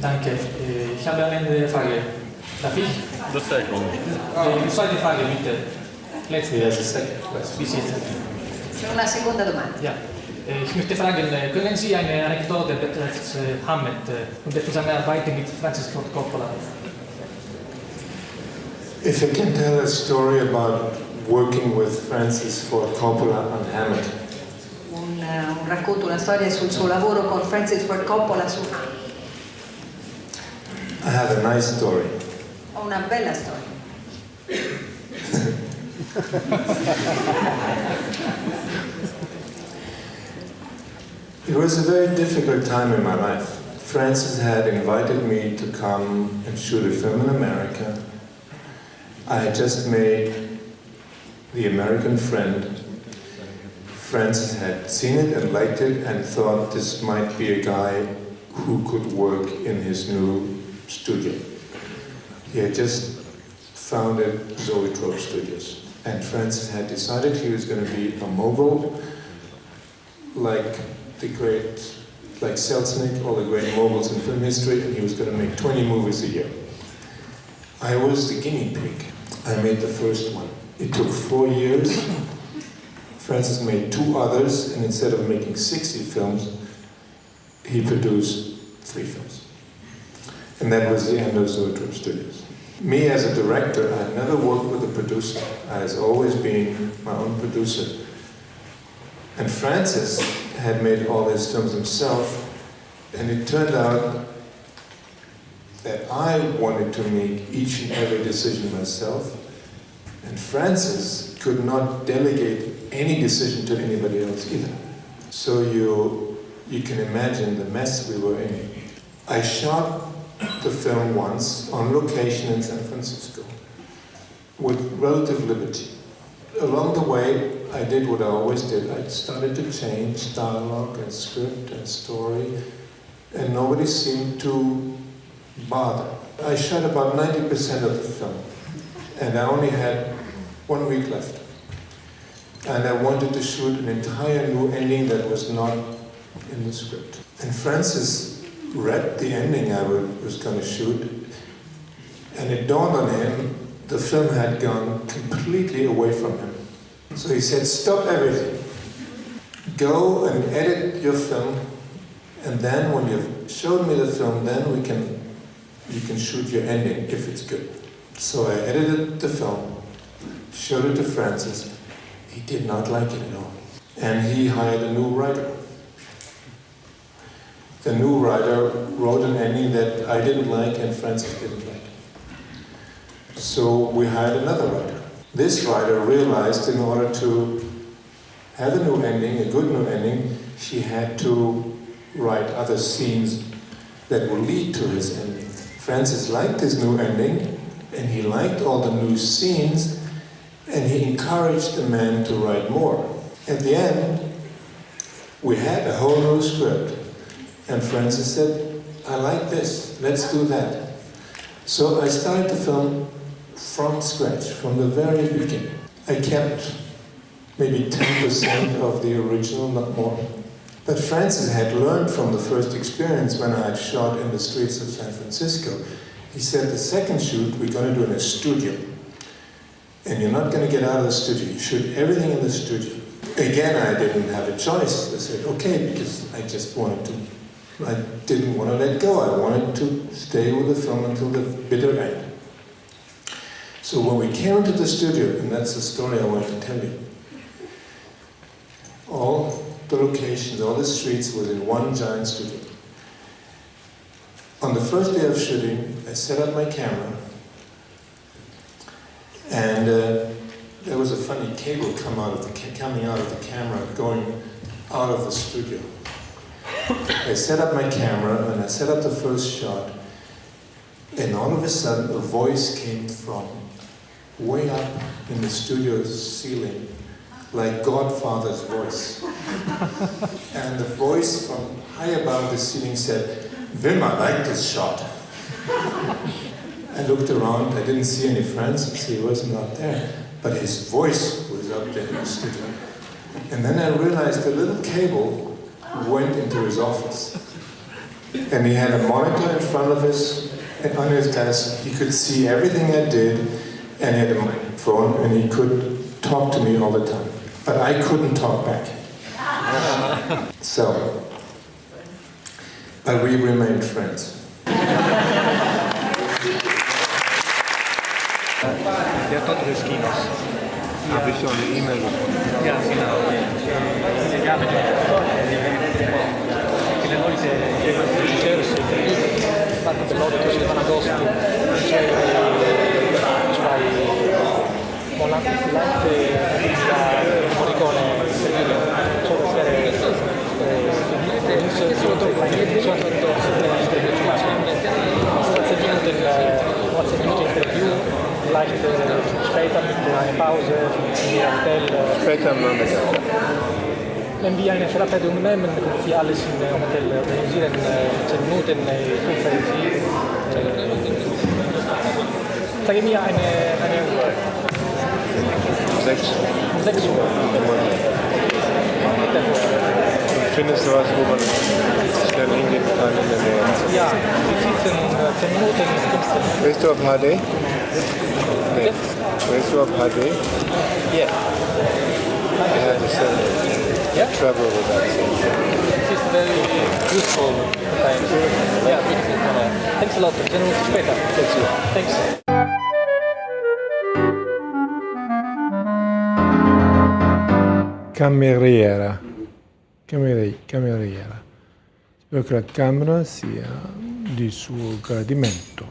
Danke. Ich habe am Ende eine Frage. Darf ich? The second. Die zweite Frage, bitte. Letzte. Bis jetzt. C'è una seconda domanda. Ja. Ich möchte fragen, können Sie eine Anekdote betreffend Hammett und der Zusammenarbeit mit Francis Ford Coppola? If I can tell a story about working with Francis Ford Coppola on Hammett. Un racconto, una storia sul suo lavoro con Francis Ford Coppola su Hammett. I have a nice story. Ho una bella storia. It was a very difficult time in my life. Francis had invited me to come and shoot a film in America. I had just made The American Friend. Francis had seen it and liked it and thought this might be a guy who could work in his new studio. He had just founded Zoetrope Studios, and Francis had decided he was going to be a mogul, like Selznick, all the great moguls in film history, and he was going to make 20 movies a year. I was the guinea pig. I made the first one. It took 4 years. Francis made 2 others, and instead of making 60 films, he produced 3 films. And that was the end of Zoetrope Studios. Me as a director, I had never worked with a producer. I had always been my own producer. And Francis had made all his films himself, and it turned out that I wanted to make each and every decision myself, and Francis could not delegate any decision to anybody else either. So you can imagine the mess we were in. I shot the film once on location in San Francisco with relative liberty. Along the way, I did what I always did. I started to change dialogue and script and story, and nobody seemed to bother. I shot about 90% of the film, and I only had 1 week left. And I wanted to shoot an entire new ending that was not in the script. And Francis read the ending I was going to shoot, and it dawned on him the film had gone completely away from him. So he said, stop everything. Go and edit your film, and then when you've showed me the film, then you can shoot your ending if it's good. So I edited the film, showed it to Francis. He did not like it at all. And he hired a new writer. The new writer wrote an ending that I didn't like and Francis didn't like. So we hired another writer. This writer realized in order to have a new ending, a good new ending, she had to write other scenes that would lead to his ending. Francis liked his new ending, and he liked all the new scenes, and he encouraged the man to write more. At the end, we had a whole new script, and Francis said, I like this, let's do that. So I started the film from scratch, from the very beginning. I kept maybe 10% of the original, not more. But Francis had learned from the first experience when I had shot in the streets of San Francisco. He said, the second shoot we're going to do in a studio. And you're not going to get out of the studio. You shoot everything in the studio. Again, I didn't have a choice. I said, okay, because I didn't want to let go. I wanted to stay with the film until the bitter end. So when we came into the studio, and that's the story I wanted to tell you, all the locations, all the streets was in one giant studio. On the first day of shooting, I set up my camera, and there was a funny cable coming out of the camera, going out of the studio. I set up my camera, and I set up the first shot, and all of a sudden, a voice came from way up in the studio's ceiling, like Godfather's voice. And the voice from high above the ceiling said, Wim, I like this shot. I looked around, I didn't see any Francis, he was not there, but his voice was up there in the studio. And then I realized the little cable went into his office. And he had a monitor in front of us, and on his desk he could see everything I did, and he had a microphone, and he could talk to me all the time. But I couldn't talk back. So, but we remained friends. Der hat dort das Kinos. Habe ich schon eine E-Mail bekommen. Ja, genau. Ja, mit le volte c'era fatto per l'8 di agosto, c'è con l'arte di Morricone per dire, vielleicht später mit einer Pause im Hotel. Später am Nachmittag. Wenn wir eine Verabredung nehmen, können wir alles im Hotel organisieren, 10 Minuten Konferenz. Sage mir eine Uhr. 6. 6 Uhr. Findest du was, wo man schnell hingehen kann in der Nähe? Ja, wir sitzen 10 Minuten im Künstler. Bist du auf HD? Nee. Bist du auf HD? Yeah. I had to send Yeah? travel with us. It is very useful. Thanks. Yeah, thanks a lot. Sehen uns später. Thanks. Cameriera. Spero che la camera sia di suo gradimento.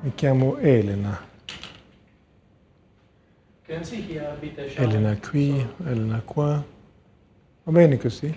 Mi chiamo Elena. Elena qui, Elena qua. Va bene così?